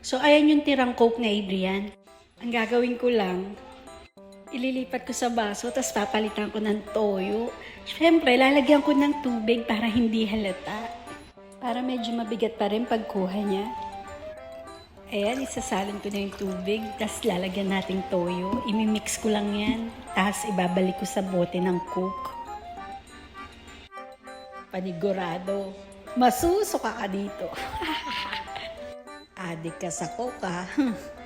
So, ayan yung tirang Coke na Adrian. Ang gagawin ko lang, ililipat ko sa baso, tapos papalitan ko ng toyo. Siyempre, lalagyan ko ng tubig para hindi halata. Para medyo mabigat pa rin pagkuha niya. Ayan, isasalin ko na yung tubig, tapos lalagyan nating toyo. Imimix ko lang yan, tapos ibabalik ko sa bote ng Coke. Panigurado, masusuka ka dito. Adik ka sa Coke ha?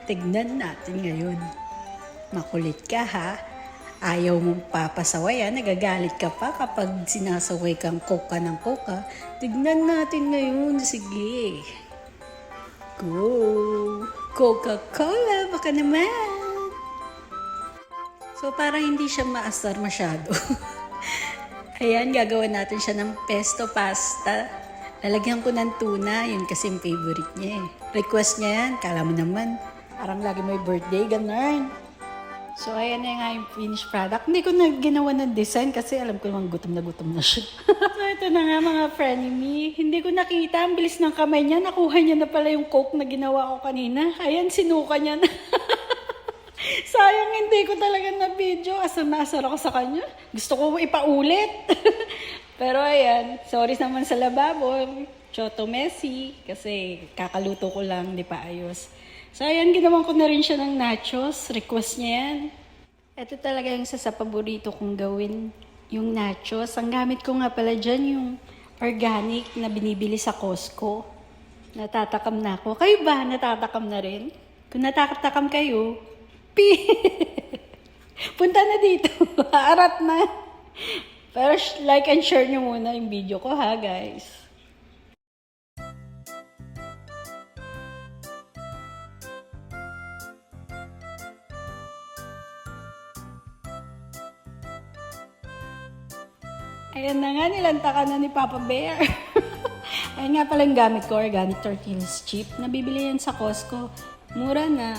Tignan natin ngayon. Makulit ka ha? Ayaw mong papasawayan, nagagalit ka pa kapag sinasaway kang Coke ka ng Coke ha? Tignan natin ngayon, sige. Go! Coca-Cola, baka naman! So para hindi siya maasar masyado. Ayan, gagawin natin siya ng pesto pasta. Lalagyan ko ng tuna, yun kasi yung favorite niya eh. Request niya yan, kala mo naman. Parang lagi may birthday, ganun. So, ayan na nga yung finished product. Hindi ko na ginawa ng design kasi alam ko naman gutom na siya. So, ito na nga mga frenemy. Hindi ko nakita, ang bilis ng kamay niya. Nakuha niya na pala yung Coke na ginawa ko kanina. Ayan, sinuka niya na. Sayang hindi ko talaga na video. Asar na asar ako sa kanya. Gusto ko ipaulit. Pero ayan, sorry naman sa lababo. Choto messy. Kasi kakaluto ko lang, di pa ayos. So ayan, ginawan ko na rin siya ng nachos. Request niya yan. Ito talaga yung sa paborito kong gawin. Yung nachos. Ang gamit ko nga pala dyan yung organic na binibili sa Costco. Natatakam na ako. Kayo ba? Natatakam na rin? Kung natatakam kayo, punta na dito. Arat na. Pero like and share nyo muna yung video ko ha, guys. Ayan na nga, nilantakan na ni Papa Bear. Ayan nga pala yung gamit ko, organic tortillas chip. Nabibili yan sa Costco. Mura na.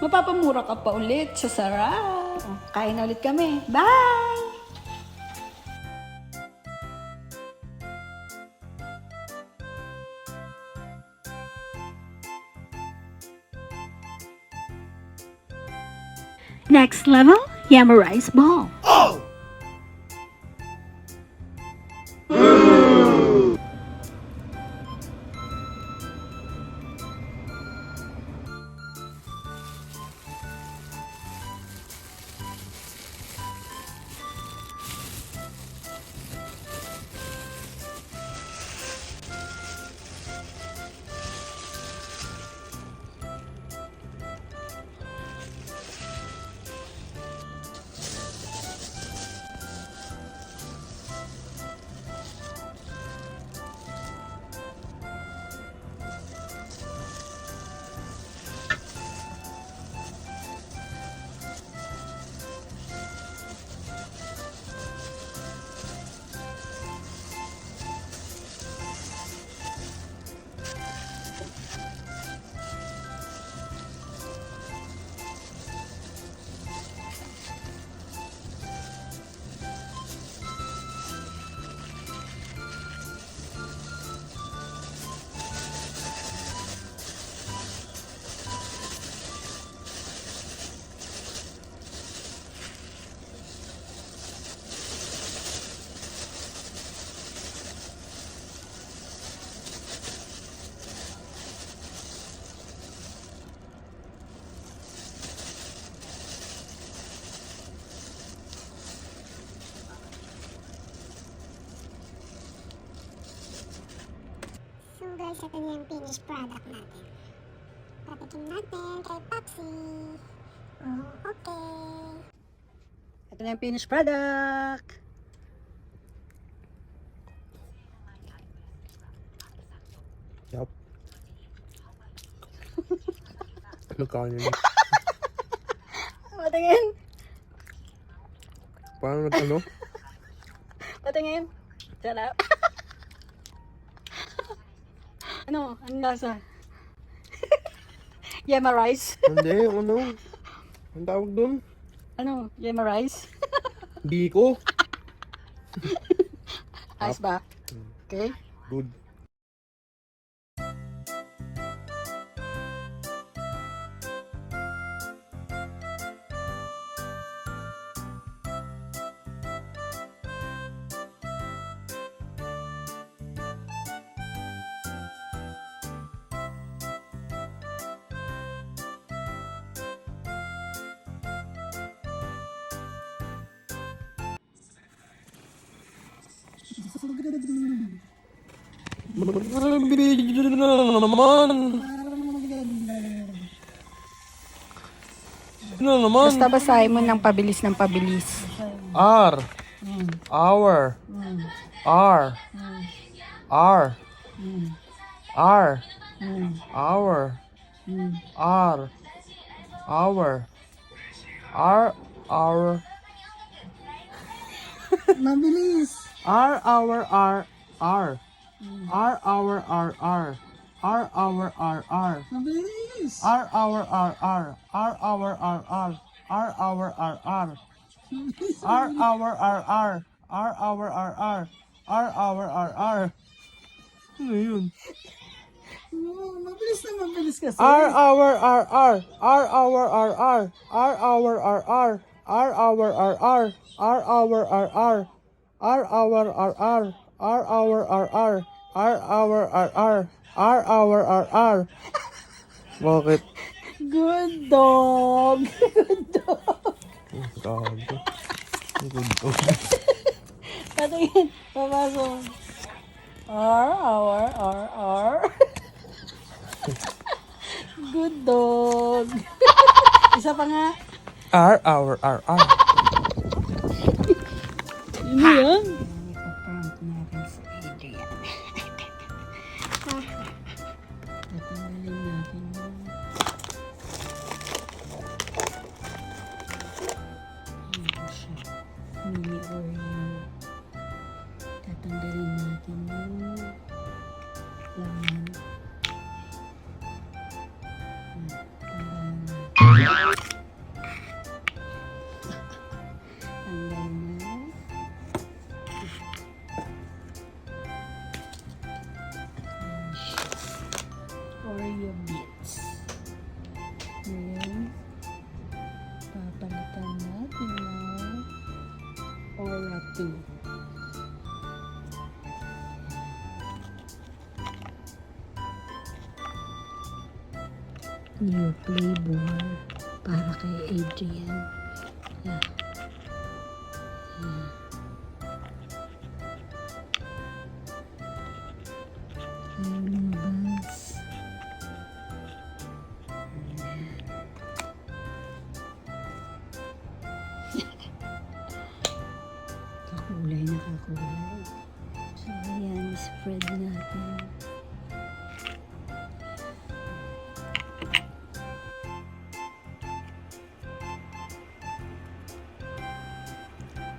Mapapamura ka pa ulit. Sa sarap. Kain na ulit kami. Bye! Next level, Yama Rice Ball. Oh! Guys, ito na yung finished product natin. Patikim natin kay Popsi. Okay. Ito na yung finished product. Yup. Ano kanin? Patingin. Paano ano? Patingin. Sarap. Ano? Anong lasa? Yama rice? Hindi, ano? Ang tawag doon? Ano? Yama rice? Biko. Ayos ba? Okay? Good. Video na naman. Ano naman? Basta basahin mo ng pabilis ng pabilis. R. Hour. R. R. R. Hour. R. Hour. R. Hour. Mabilis. R. Hour. R. R. R. Hour. R. R. R. Hour. R. R. Mabilis. R. Hour. R. R. R. Hour. R. R. R. Hour. R. R. R. Hour. R. R. R. Hour. R. R. R. Hour. R. R. Ano yun? Mabilis kasi. R. Hour. R. R. R. Hour. R. R. R. Hour. R. R. R. Hour. R. R. R. Hour. R. R. R. Hour. R. R. R. Hour. R. R. R. Hour. R. R. R. Hour. R. R. Bakit? Good dog. Good dog. Gago. Good dog. Patingin. Papasok. R. Good dog. Isa pa nga. R. Hour. R. R. Ano yan? Mini Oreo. Tatanggalin natin yung laman. Tanggal na. Oreo bits. Ngayon, papalitan natin ng Ora 2. New flavor para kay Adrian. Yeah. Yeah. Ayun, lumabas. Kakulay na kakulay. So, ayan, spread natin.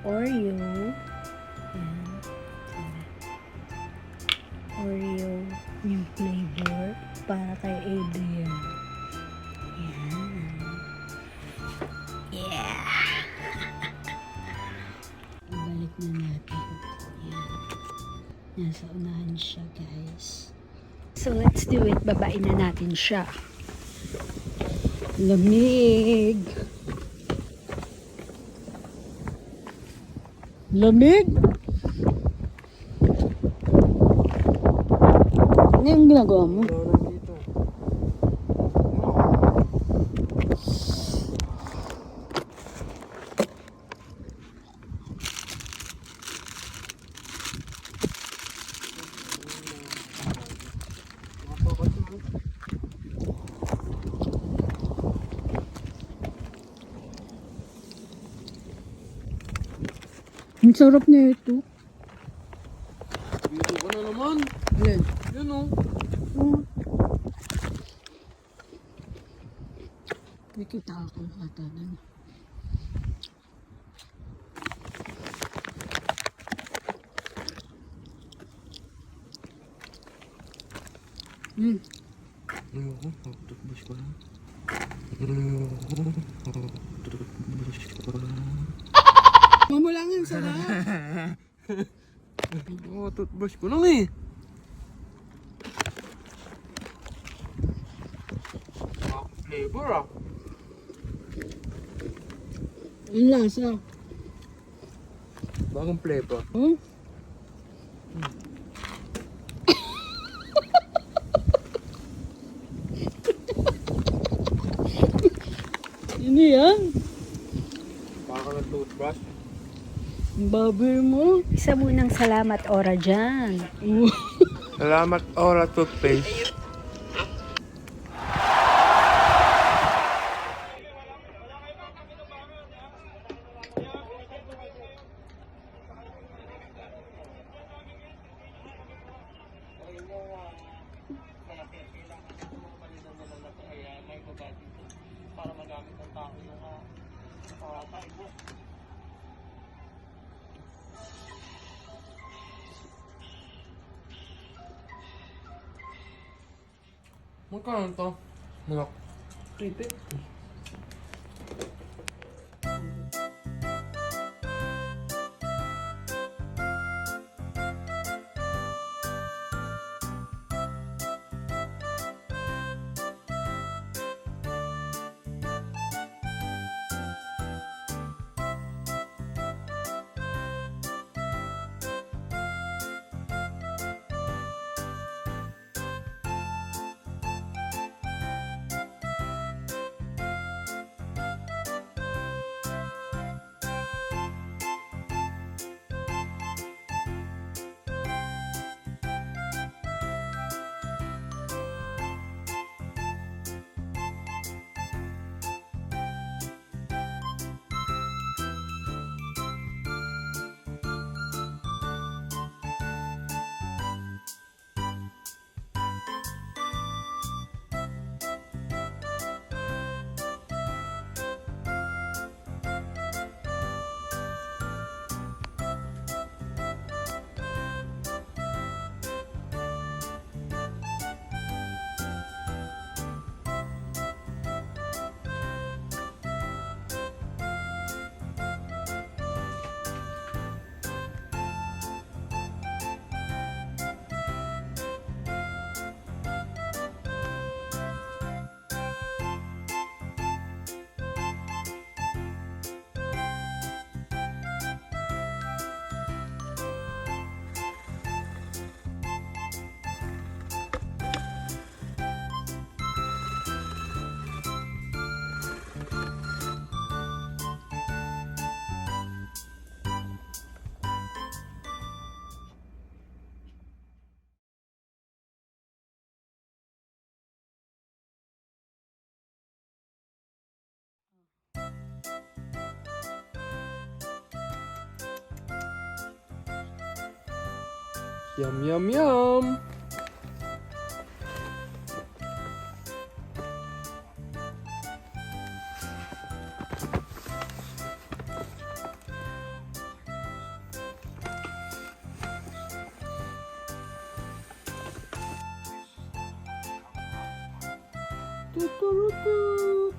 Oreo. Ayan. Oreo yung flavor para kay Adrian. Ayan. Yeah! Ibalik na natin. Ayan. Nasa unahan siya, guys. So, let's do it. Babain na natin siya. Lamig! Lamig? Ano yung ginagawa mo? Ang sarap na ito. Video ko na naman. Yan. Yun o. Nakita ako ata nun. Ayoko. Toothbrush ko lang. Mamulangin sa lahat. Oo, toothbrush ko lang eh. Flavor ah. Ang lasa. Bagong flavor. Hmm? Ano yan? Baka ng toothbrush. Ang baboy mo. Isa munang salamat, Ora, dyan. Salamat Ora Toothpaste. Magkano to? Mga 350. Yum, yum, yum! Tuturutu.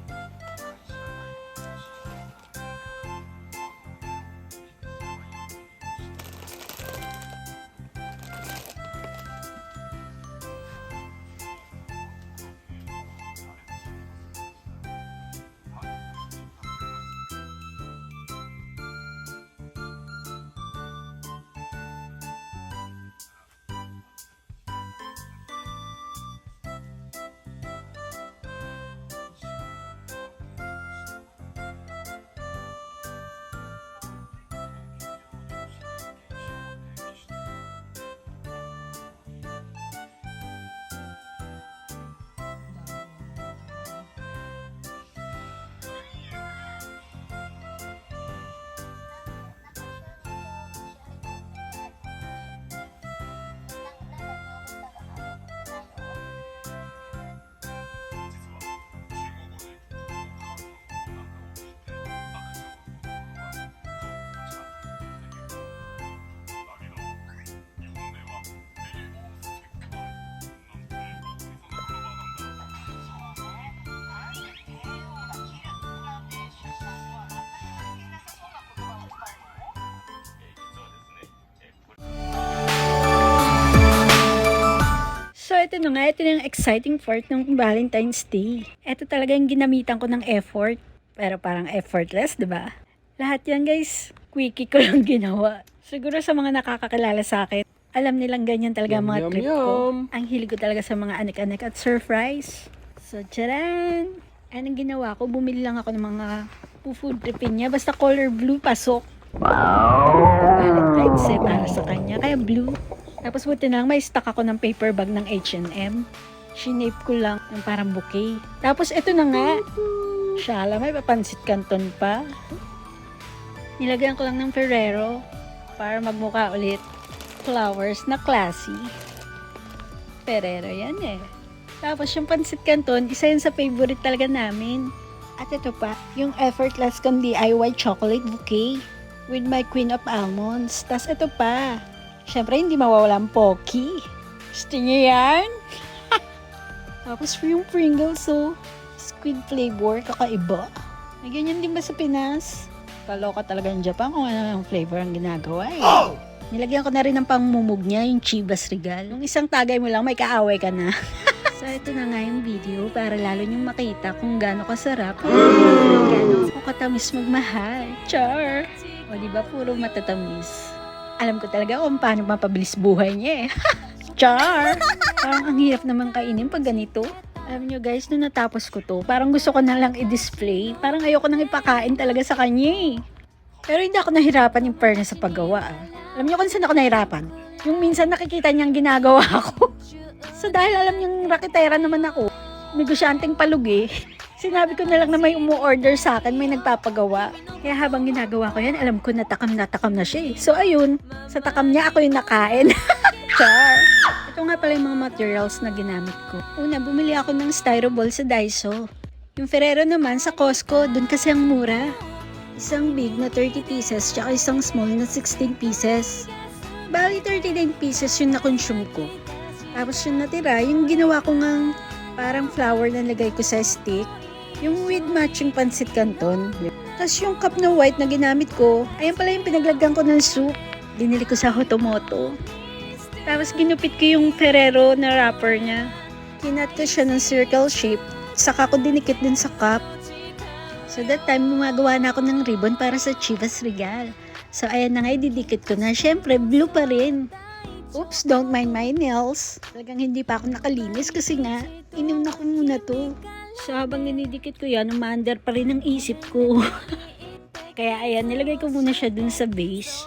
So, ito na nga. Ito na yung exciting part ng Valentine's Day. Ito talaga yung ginamitan ko ng effort. Pero parang effortless, di ba? Lahat yan, guys. Quickie ko lang ginawa. Siguro sa mga nakakakilala sa akin, alam nilang ganyan talaga ang mga Yum, trip yum. ko. Ang hilig ko talaga sa mga anik-anik at surprise. So, tcharan! Anong ginawa ko? Bumili lang ako ng mga food tripin niya. Basta color blue, pasok. Valentine's para sa kanya. Kaya blue. Tapos buti na lang may stock ako ng paper bag ng H&M. Shinape ko lang yung parang bouquet. Tapos ito na nga. Shala, may papansit canton pa. Nilagyan ko lang ng Ferrero para magmukha ulit flowers na classy. Ferrero yan eh. Tapos yung pancit canton, isa yun sa favorite talaga namin. At ito pa, yung Effortless Con DIY chocolate bouquet with my queen of almonds. Tapos ito pa, syempre hindi mawawala ang Pocky. Gusto niyo yan? Tapos yung Pringles, so squid flavor, kakaiba. May ganyan din ba sa Pinas? Kaloka talaga yung Japan kung ano yung flavor ang ginagawa eh. Nilagyan ko na rin ng pangmumug niya, yung Chivas Regal. Nung isang tagay mo lang, may kaaway ka na. So, ito na nga yung video para lalo niyong makita kung gaano kasarap, gaano ako katamis magmahal. Char! O, diba, puro matatamis. Alam ko talaga kung paano mapabilis buhay niya eh. Char! Parang ang hirap naman kainin pag ganito. Alam niyo guys, nung natapos ko to, parang gusto ko na lang i-display. Parang ayoko nang ipakain talaga sa kanya eh. Pero hindi ako nahirapan yung fairness sa paggawa. Alam niyo kung saan ako nahirapan? Yung minsan nakikita niyang ginagawa ko. So dahil alam niyang raketera naman ako, negosyanteng palugi, sinabi ko na lang na may umu-order sa akin, may nagpapagawa. Kaya habang ginagawa ko yan, alam ko natakam na siya eh. So ayun, sa takam niya ako yung nakain. Char! Ito nga pala yung mga materials na ginamit ko. Una, bumili ako ng styroball sa Daiso. Yung Ferrero naman sa Costco, dun kasi ang mura. Isang big na 30 pieces, tsaka isang small na 16 pieces. Bali 39 pieces yung na-consume ko. Tapos yung natira, yung ginawa ko ngang parang flower na lagay ko sa stick. Yung with matching pancit canton. Tapos yung cup na white na ginamit ko, ayan pala yung pinaglagyan ko ng soup. Binili ko sa Hotomoto. Tapos ginupit ko yung Ferrero na wrapper niya. Kinat ko siya ng circle shape. Saka ko dinikit din sa cup. So that time, gumagawa na ako ng ribbon para sa Chivas Regal. So ayan na nga, ididikit ko na. Syempre, blue pa rin. Oops, don't mind my nails. Talagang hindi pa ako nakalinis kasi nga, inuna ko muna to. So habang dinidikit ko yan, umaandar pa rin ang isip ko. Kaya ayan, nilagay ko muna siya dun sa base.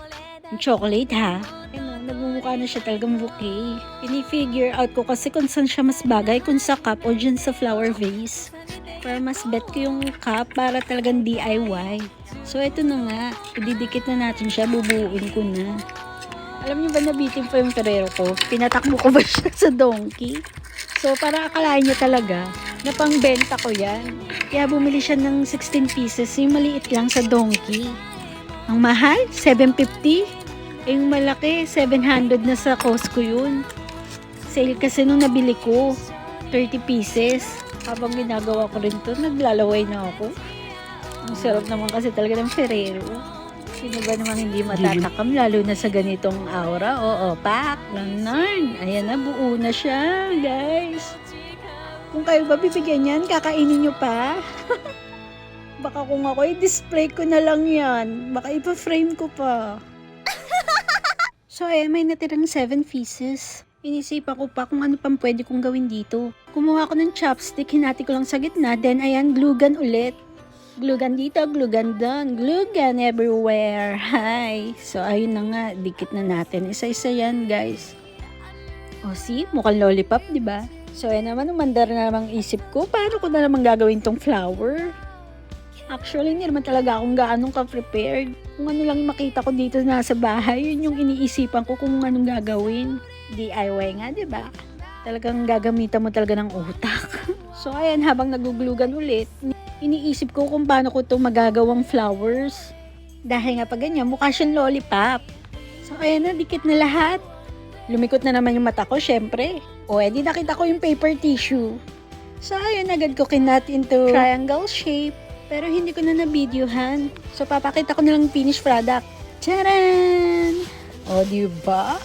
Yung chocolate ha. Ano, nagmumukha na siya talagang bouquet. Ini-figure out ko kasi kung saan siya mas bagay, kung sa cup o dyan sa flower vase. Para mas bet ko yung cup para talagang DIY. So ito na nga, ididikit na natin siya, bubuuin ko na. Alam niyo ba nabitin pa yung Ferrero ko? Pinatakbo ko ba siya sa donkey? So para akalain niya talaga na pangbenta ko yan. Kaya bumili siya ng 16 pieces, yung maliit lang sa donkey. Ang mahal, 750. Yung malaki, 700 na sa Costco yun. Sale kasi nung nabili ko, 30 pieces. Habang ginagawa ko rin to, naglalaway na ako. Ang sarap naman kasi talaga ng Ferrero. Sino ba naman hindi matatakam, lalo na sa ganitong aura? Oo, pak, ganun. Ayan na, buo na siya, guys. Kung kayo ba bibigyan yan, kakainin nyo pa? Baka kung ako, i-display ko na lang yan. Baka ipa-frame ko pa. So, may natirang 7 pieces. Inisipan ko pa kung ano pang pwede kong gawin dito. Kumuha ko ng chopstick, hinati ko lang sa gitna, then ayan, glue gun ulit. Glue gun dito, glue gun doon, glue gun everywhere. Hi! So, ayun na nga, dikit na natin. Isa-isa yan, guys. O, see? Mukhang lollipop, di ba? So, ayan naman, umandar na namang isip ko. Paano ko na naman gagawin tong flower? Actually, hindi naman talaga akong gaanong ka-prepared. Kung ano lang yung makita ko dito nasa bahay, yun yung iniisipan ko kung anong gagawin. DIY nga, di ba? Talagang gagamitan mo talaga ng utak. So, ayan, habang naguglugan ulit, iniisip ko kung paano ko ito magagawang flowers. Dahil nga pag ganyan, mukha siyang lollipop. So, ayan na, dikit na lahat. Lumikot na naman yung mata ko, syempre. O, edi nakita ko yung paper tissue. So, ayun, agad ko kinat into triangle shape. Pero hindi ko na na-videohan. So, papakita ko na lang finished product. Tcharan! O, diba?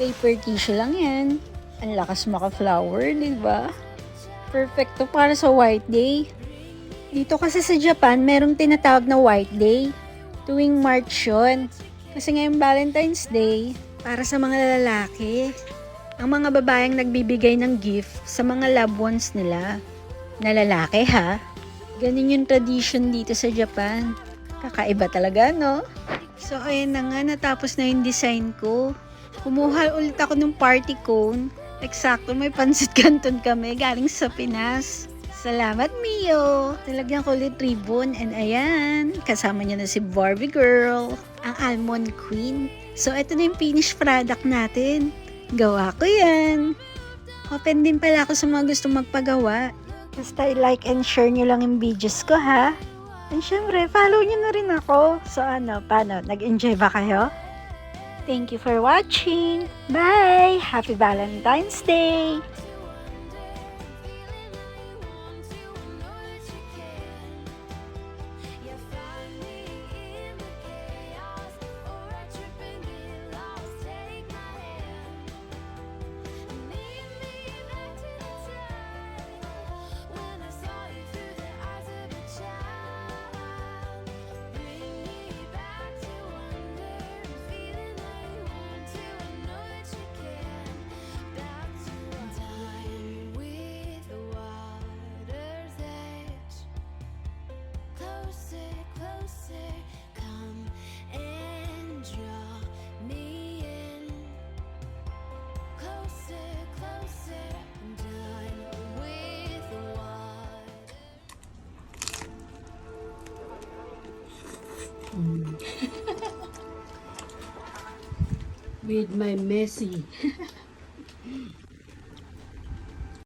Paper tissue lang yan. Ang lakas maka-flower, diba? Perfecto para sa White Day. Dito kasi sa Japan, merong tinatawag na White Day. Tuwing March yun. Kasi ngayong Valentine's Day, para sa mga lalaki. Ang mga babaeng nagbibigay ng gift sa mga loved ones nila. Na lalaki ha. Ganun yung tradition dito sa Japan. Kakaiba talaga, no? So, ayun na nga, natapos na yung design ko. Kumuha ulit ako ng party cone. Eksakto, may pansit canton kami galing sa Pinas. Salamat, Mio! Talagyan ko ulit ribbon. And ayan, kasama niya na si Barbie Girl, ang Almond Queen. So, ito na yung finished product natin. Gawa ko yan. Open din pala ako sa mga gustong magpagawa. Basta i-like and share nyo lang yung videos ko, ha? And syempre, follow nyo na rin ako. So ano, paano? Nag-enjoy ba kayo? Thank you for watching. Bye! Happy Valentine's Day! Closer, closer, come and draw me in. Closer, closer, I'm done with water. With my messy.